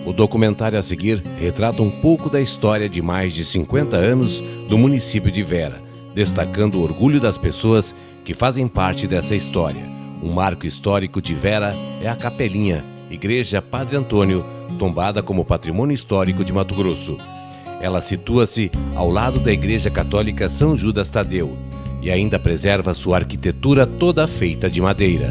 O documentário a seguir retrata um pouco da história de mais de 50 anos do município de Vera, destacando o orgulho das pessoas que fazem parte dessa história. Um marco histórico de Vera é a Capelinha, Igreja Padre Antônio, tombada como Patrimônio Histórico de Mato Grosso. Ela situa-se ao lado da Igreja Católica São Judas Tadeu e ainda preserva sua arquitetura toda feita de madeira.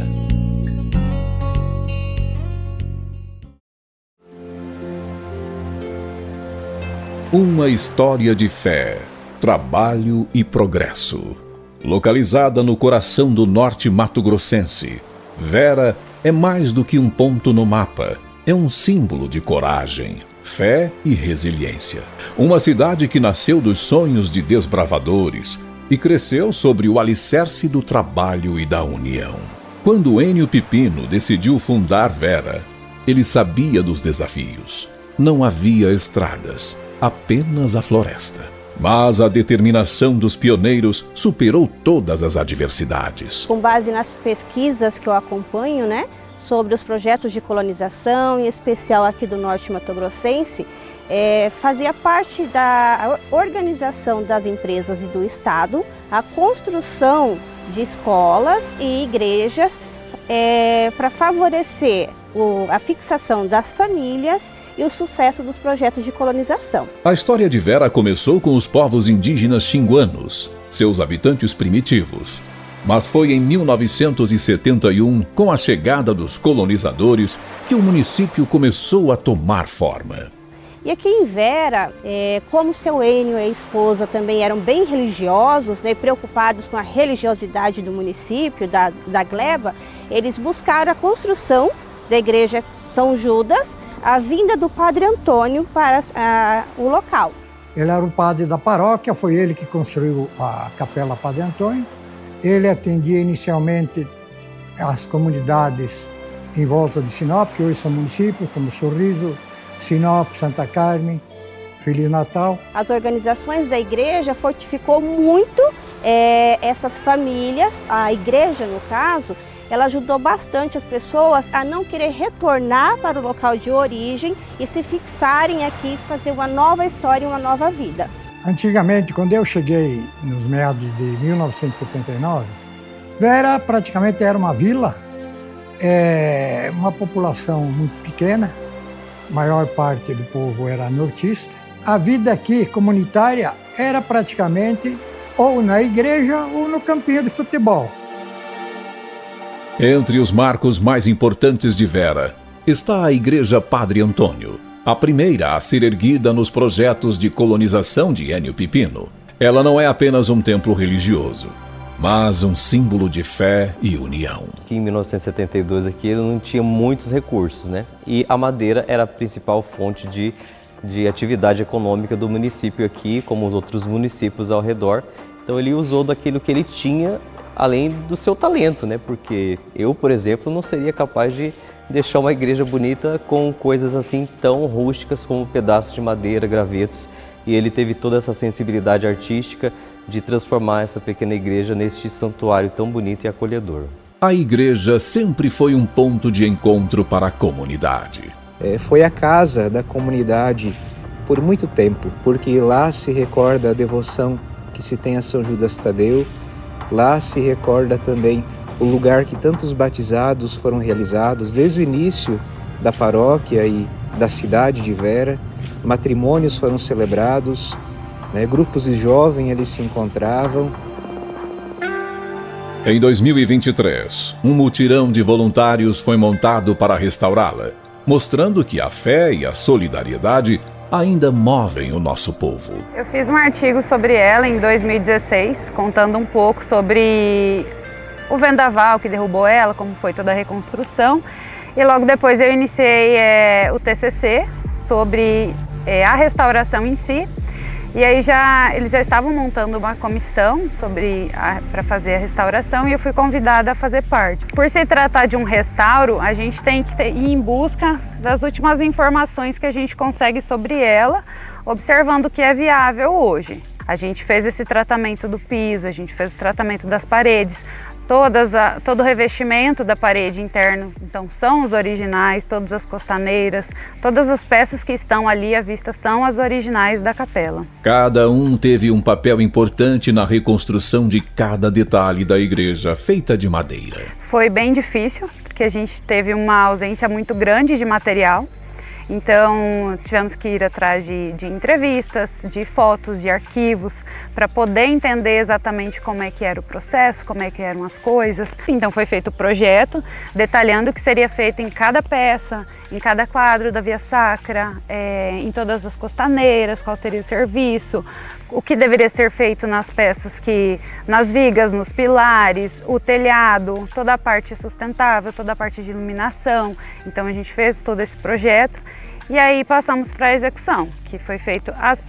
Uma história de fé, trabalho e progresso. Localizada no coração do norte mato-grossense, Vera é mais do que um ponto no mapa. É um símbolo de coragem, fé e resiliência. Uma cidade que nasceu dos sonhos de desbravadores e cresceu sobre o alicerce do trabalho e da união. Quando Enio Pipino decidiu fundar Vera, ele sabia dos desafios. Não havia estradas, apenas a floresta. Mas a determinação dos pioneiros superou todas as adversidades. Com base nas pesquisas que eu acompanho, sobre os projetos de colonização, em especial aqui do norte mato-grossense, fazia parte da organização das empresas e do Estado a construção de escolas e igrejas para favorecer a fixação das famílias e o sucesso dos projetos de colonização. A história de Vera começou com os povos indígenas xinguanos, seus habitantes primitivos. Mas foi em 1971, com a chegada dos colonizadores, que o município começou a tomar forma. E aqui em Vera, como seu Enio e a esposa também eram bem religiosos, preocupados com a religiosidade do município, da gleba, eles buscaram a construção da igreja São Judas, a vinda do Padre Antônio para o local. Ele era o padre da paróquia, foi ele que construiu a Capela Padre Antônio. Ele atendia inicialmente as comunidades em volta de Sinop, que hoje são municípios, como Sorriso, Sinop, Santa Carmen, Feliz Natal. As organizações da igreja fortificou muito essas famílias, a igreja no caso, ela ajudou bastante as pessoas a não querer retornar para o local de origem e se fixarem aqui, fazer uma nova história e uma nova vida. Antigamente, quando eu cheguei nos meados de 1979, Vera praticamente era uma vila, uma população muito pequena, a maior parte do povo era nortista. A vida aqui, comunitária, era praticamente ou na igreja ou no campinho de futebol. Entre os marcos mais importantes de Vera está a Igreja Padre Antônio, a primeira a ser erguida nos projetos de colonização de Enio Pipino. Ela não é apenas um templo religioso, mas um símbolo de fé e união. Em 1972 aqui não tinha muitos recursos, E a madeira era a principal fonte de atividade econômica do município aqui, como os outros municípios ao redor. Então ele usou daquilo que ele tinha, além do seu talento, Porque eu, por exemplo, não seria capaz de deixar uma igreja bonita com coisas assim tão rústicas como pedaços de madeira, gravetos. E ele teve toda essa sensibilidade artística de transformar essa pequena igreja neste santuário tão bonito e acolhedor. A igreja sempre foi um ponto de encontro para a comunidade. Foi a casa da comunidade por muito tempo, porque lá se recorda a devoção que se tem a São Judas Tadeu. Lá se recorda também o lugar que tantos batizados foram realizados desde o início da paróquia e da cidade de Vera. Matrimônios foram celebrados, grupos de jovens ali se encontravam. Em 2023, um mutirão de voluntários foi montado para restaurá-la, mostrando que a fé e a solidariedade ainda movem o nosso povo. Eu fiz um artigo sobre ela em 2016, contando um pouco sobre o vendaval que derrubou ela, como foi toda a reconstrução. E logo depois eu iniciei o TCC sobre a restauração em si. E aí eles já estavam montando uma comissão para fazer a restauração e eu fui convidada a fazer parte. Por se tratar de um restauro, a gente tem que ir em busca das últimas informações que a gente consegue sobre ela, observando o que é viável hoje. A gente fez esse tratamento do piso, a gente fez o tratamento das paredes, todo o revestimento da parede interna, então são os originais, todas as costaneiras, todas as peças que estão ali à vista são as originais da capela. Cada um teve um papel importante na reconstrução de cada detalhe da igreja, feita de madeira. Foi bem difícil, porque a gente teve uma ausência muito grande de material. Então tivemos que ir atrás de entrevistas, de fotos, de arquivos, para poder entender exatamente como é que era o processo, como é que eram as coisas. Então foi feito o projeto, detalhando o que seria feito em cada peça, em cada quadro da via sacra, em todas as costaneiras, qual seria o serviço, o que deveria ser feito nas peças, nas vigas, nos pilares, o telhado, toda a parte sustentável, toda a parte de iluminação. Então a gente fez todo esse projeto e aí passamos para a execução, que foi feito as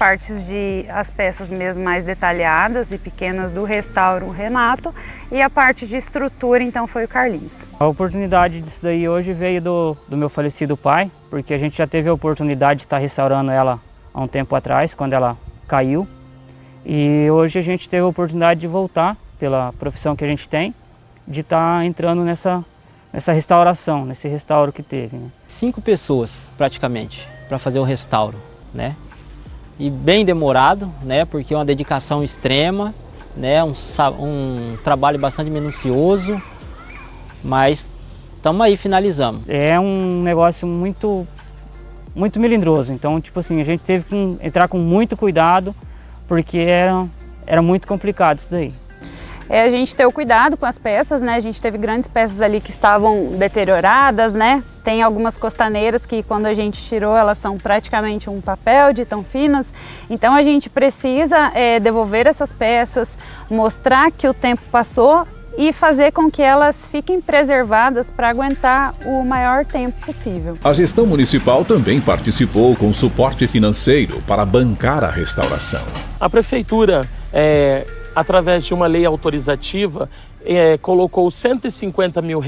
peças mesmo mais detalhadas e pequenas do restauro Renato, e a parte de estrutura então foi o Carlinhos. A oportunidade disso daí hoje veio do meu falecido pai, porque a gente já teve a oportunidade de estar restaurando ela há um tempo atrás, quando ela caiu. E hoje a gente teve a oportunidade de voltar, pela profissão que a gente tem, de estar entrando nessa restauração, nesse restauro que teve, né? 5 pessoas praticamente para fazer o restauro, né? E bem demorado, né? Porque é uma dedicação extrema, né? Um trabalho bastante minucioso, mas estamos aí, finalizamos. É um negócio muito melindroso, então tipo assim, a gente teve que entrar com muito cuidado, porque era muito complicado isso daí. A gente ter o cuidado com as peças, né? A gente teve grandes peças ali que estavam deterioradas, né? Tem algumas costaneiras que quando a gente tirou elas são praticamente um papel de tão finas. Então a gente precisa devolver essas peças, mostrar que o tempo passou e fazer com que elas fiquem preservadas para aguentar o maior tempo possível. A gestão municipal também participou com suporte financeiro para bancar a restauração. A prefeitura, através de uma lei autorizativa, colocou R$150 mil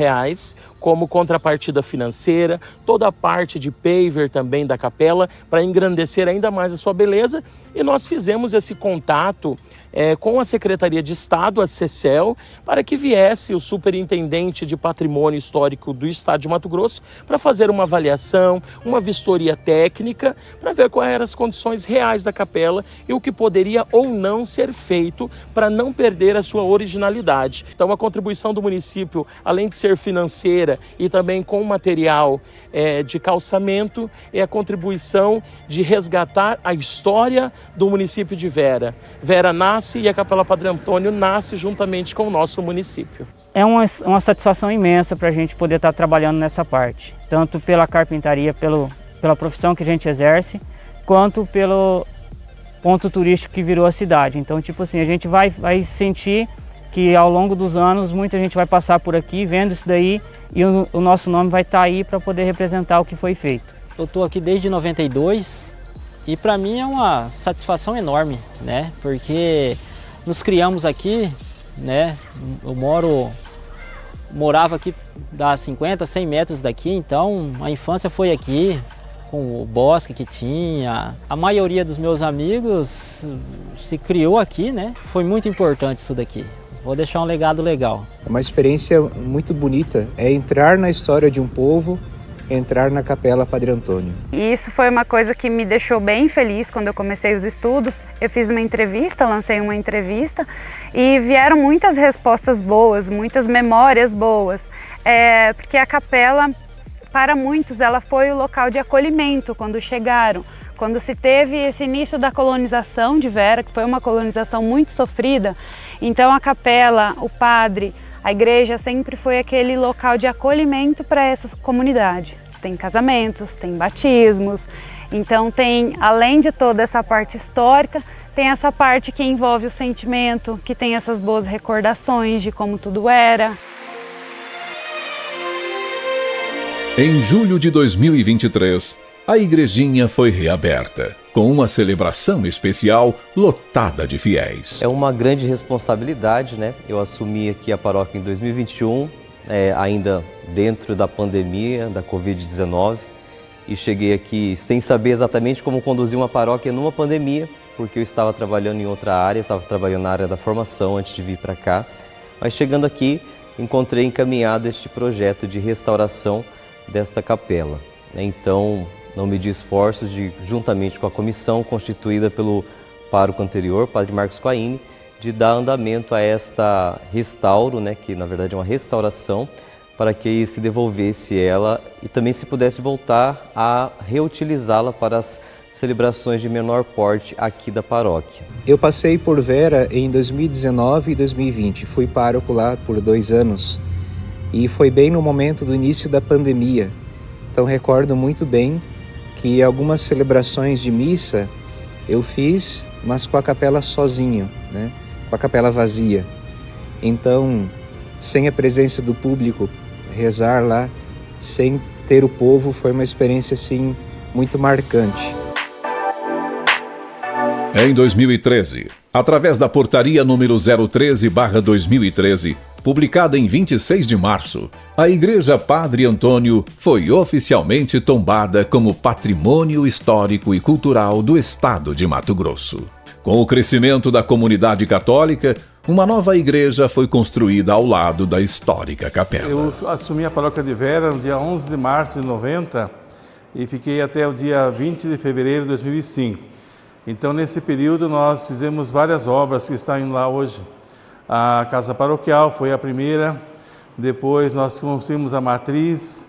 como contrapartida financeira, toda a parte de paver também da capela, para engrandecer ainda mais a sua beleza. E nós fizemos esse contato com a Secretaria de Estado, a CECEL, para que viesse o Superintendente de Patrimônio Histórico do Estado de Mato Grosso para fazer uma avaliação, uma vistoria técnica, para ver quais eram as condições reais da capela e o que poderia ou não ser feito para não perder a sua originalidade. Então a contribuição do município, além de ser financeira e também com material de calçamento, é a contribuição de resgatar a história do município de Vera. Vera nasce e a Capela Padre Antônio nasce juntamente com o nosso município. É uma satisfação imensa para a gente poder estar trabalhando nessa parte, tanto pela carpintaria, pela profissão que a gente exerce, quanto pelo ponto turístico que virou a cidade. Então, tipo assim, a gente vai sentir que ao longo dos anos muita gente vai passar por aqui vendo isso daí e o nosso nome vai estar aí para poder representar o que foi feito. Eu estou aqui desde 92 e para mim é uma satisfação enorme, né? Porque nos criamos aqui, né? Eu morava aqui a 50, 100 metros daqui, então a infância foi aqui, com o bosque que tinha. A maioria dos meus amigos se criou aqui, né? Foi muito importante isso daqui. Vou deixar um legado legal. Uma experiência muito bonita é entrar na história de um povo, entrar na Capela Padre Antônio. E isso foi uma coisa que me deixou bem feliz quando eu comecei os estudos. Eu fiz uma entrevista, lancei uma entrevista e vieram muitas respostas boas, muitas memórias boas. Porque a capela, para muitos, ela foi o local de acolhimento quando chegaram. Quando se teve esse início da colonização de Vera, que foi uma colonização muito sofrida, então a capela, o padre, a igreja sempre foi aquele local de acolhimento para essa comunidade. Tem casamentos, tem batismos, então tem, além de toda essa parte histórica, tem essa parte que envolve o sentimento, que tem essas boas recordações de como tudo era. Em julho de 2023, a igrejinha foi reaberta, com uma celebração especial lotada de fiéis. É uma grande responsabilidade, né? Eu assumi aqui a paróquia em 2021, ainda dentro da pandemia da Covid-19, e cheguei aqui sem saber exatamente como conduzir uma paróquia numa pandemia, porque eu estava trabalhando em outra área, estava trabalhando na área da formação antes de vir para cá. Mas chegando aqui, encontrei encaminhado este projeto de restauração desta capela. Então, não medi esforços juntamente com a comissão constituída pelo pároco anterior, Padre Marcos Quaini, de dar andamento a esta restauro, que na verdade é uma restauração, para que se devolvesse ela e também se pudesse voltar a reutilizá-la para as celebrações de menor porte aqui da paróquia. Eu passei por Vera em 2019 e 2020, fui pároco lá por 2 anos e foi bem no momento do início da pandemia. Então recordo muito bem que algumas celebrações de missa eu fiz, mas com a capela sozinho, com a capela vazia. Então, sem a presença do público, rezar lá, sem ter o povo, foi uma experiência assim muito marcante. Em 2013, através da portaria número 013/2013, publicada em 26 de março, a Igreja Padre Antônio foi oficialmente tombada como Patrimônio Histórico e Cultural do Estado de Mato Grosso. Com o crescimento da comunidade católica, uma nova igreja foi construída ao lado da histórica capela. Eu assumi a paróquia de Vera no dia 11 de março de 90 e fiquei até o dia 20 de fevereiro de 2005. Então, nesse período, nós fizemos várias obras que estão lá hoje. A casa paroquial foi a primeira, depois nós construímos a matriz,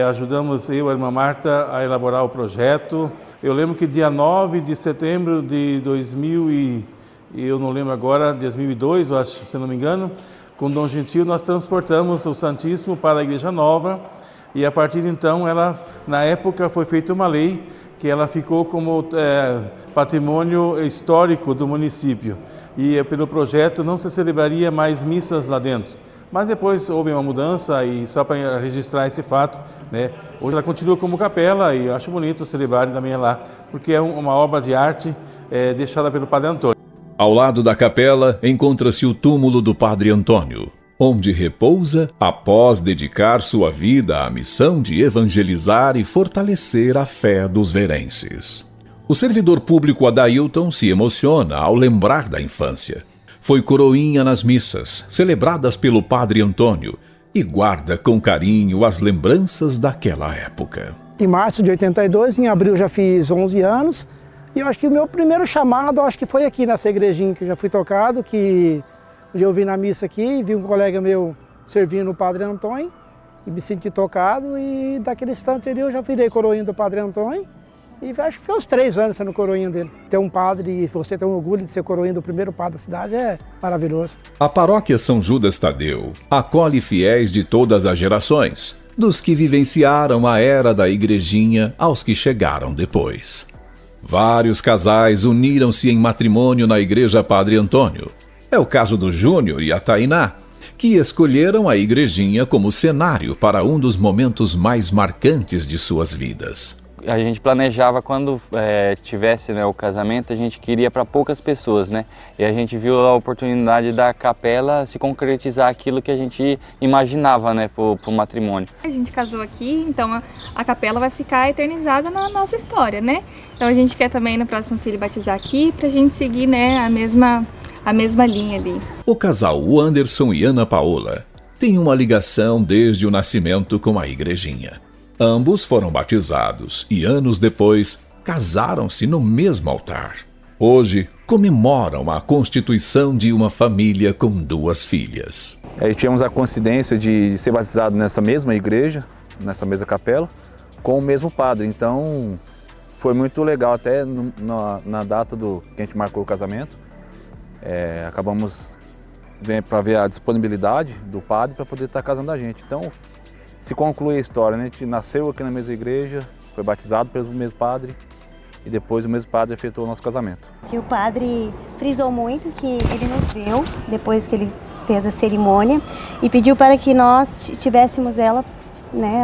ajudamos eu e a irmã Marta a elaborar o projeto. Eu lembro que dia 9 de setembro de 2002, eu acho, se não me engano, com Dom Gentil nós transportamos o Santíssimo para a Igreja Nova e a partir de então, na época foi feita uma lei que ela ficou como patrimônio histórico do município e pelo projeto não se celebraria mais missas lá dentro. Mas depois houve uma mudança e só para registrar esse fato, hoje ela continua como capela e eu acho bonito celebrar também lá, porque é uma obra de arte deixada pelo Padre Antônio. Ao lado da capela encontra-se o túmulo do Padre Antônio, onde repousa após dedicar sua vida à missão de evangelizar e fortalecer a fé dos verenses. O servidor público Adailton se emociona ao lembrar da infância. Foi coroinha nas missas, celebradas pelo Padre Antônio, e guarda com carinho as lembranças daquela época. Em março de 82, em abril já fiz 11 anos, e eu acho que o meu primeiro chamado foi aqui nessa igrejinha que eu já fui tocado, que eu vim na missa aqui, vi um colega meu servindo o Padre Antônio, e me senti tocado, e daquele instante eu já virei coroinha do Padre Antônio, e acho que foi uns 3 anos sendo coroinha dele. Ter um padre e você ter um orgulho de ser coroinha do primeiro padre da cidade é maravilhoso. A paróquia São Judas Tadeu acolhe fiéis de todas as gerações, dos que vivenciaram a era da igrejinha aos que chegaram depois. Vários casais uniram-se em matrimônio na Igreja Padre Antônio. É o caso do Júnior e a Tainá, que escolheram a igrejinha como cenário para um dos momentos mais marcantes de suas vidas. A gente planejava quando tivesse o casamento, a gente queria para poucas pessoas, E a gente viu a oportunidade da capela se concretizar aquilo que a gente imaginava, para o matrimônio. A gente casou aqui, então a capela vai ficar eternizada na nossa história, Então a gente quer também no próximo filho batizar aqui, para a gente seguir, a mesma linha ali. O casal Anderson e Ana Paola tem uma ligação desde o nascimento com a igrejinha. Ambos foram batizados e, anos depois, casaram-se no mesmo altar. Hoje, comemoram a constituição de uma família com 2 filhas. Tivemos a coincidência de ser batizado nessa mesma igreja, nessa mesma capela, com o mesmo padre. Então, foi muito legal até na data que a gente marcou o casamento. Acabamos para ver a disponibilidade do padre para poder estar casando a gente. Então, se conclui a história, A gente nasceu aqui na mesma igreja, foi batizado pelo mesmo padre e depois o mesmo padre efetuou o nosso casamento. Que o padre frisou muito que ele nos viu depois que ele fez a cerimônia e pediu para que nós tivéssemos ela,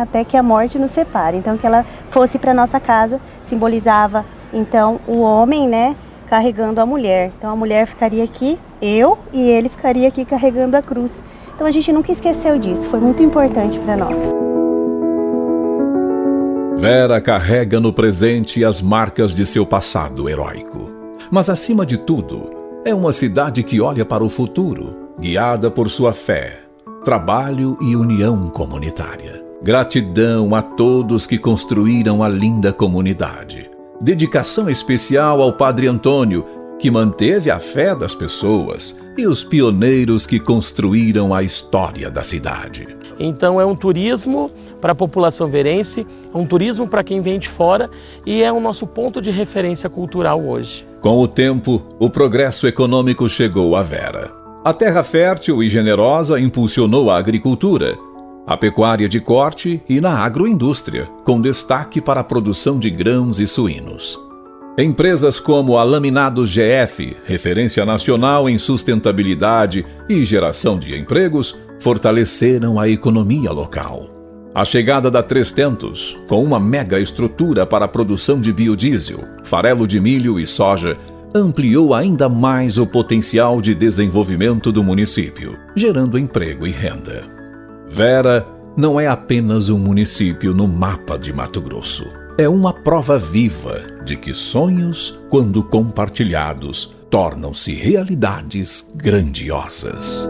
até que a morte nos separe. Então que ela fosse para nossa casa, simbolizava então o homem, carregando a mulher. Então a mulher ficaria aqui, eu e ele ficaria aqui carregando a cruz. Então a gente nunca esqueceu disso, foi muito importante para nós. Vera carrega no presente as marcas de seu passado heróico. Mas acima de tudo, é uma cidade que olha para o futuro, guiada por sua fé. trabalho e união comunitária. Gratidão a todos que construíram a linda comunidade. Dedicação especial ao Padre Antônio, que manteve a fé das pessoas, e os pioneiros que construíram a história da cidade. Então é um turismo para a população verense, é um turismo para quem vem de fora e é o nosso ponto de referência cultural hoje. Com o tempo, o progresso econômico chegou a Vera. A terra fértil e generosa impulsionou a agricultura, a pecuária de corte e na agroindústria, com destaque para a produção de grãos e suínos. Empresas como a Laminados GF, referência nacional em sustentabilidade e geração de empregos, fortaleceram a economia local. A chegada da Três Tentos, com uma mega estrutura para a produção de biodiesel, farelo de milho e soja, ampliou ainda mais o potencial de desenvolvimento do município, gerando emprego e renda. Vera não é apenas um município no mapa de Mato Grosso. É uma prova viva de que sonhos, quando compartilhados, tornam-se realidades grandiosas.